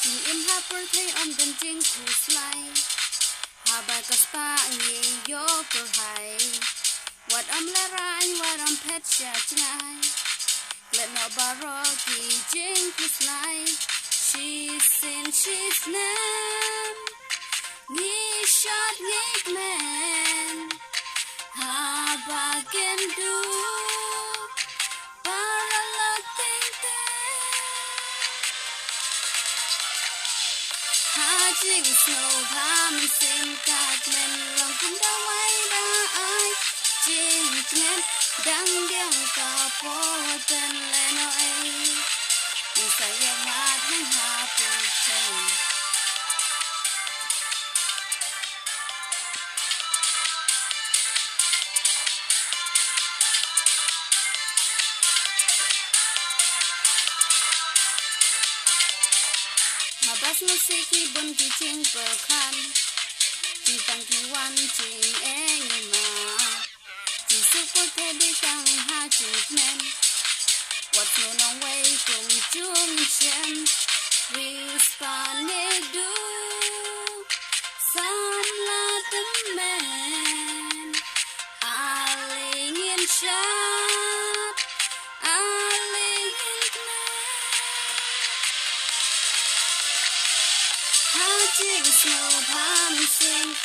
Jing im ha per thei om gan jing khu slai ha ba ka spa ngi yo per hai wat am la ran wat am pet sha chngai let no baro ki jing khu slai she's in she's nam ni shot ni man ha ba can do Jing snow tham sen cát lên lòng cũng đã quay đã ai Jing net đang điang cả phố tên lên ơi nhưng say em hát những happy thing Bas musik ki bun ki ching perkan Ki tang ki wan ching eng ma Ki super teddy kang ha ching men What no nong way kung chung chen We spane do Some la the man Aling in shot Aling in Jing snow tham sen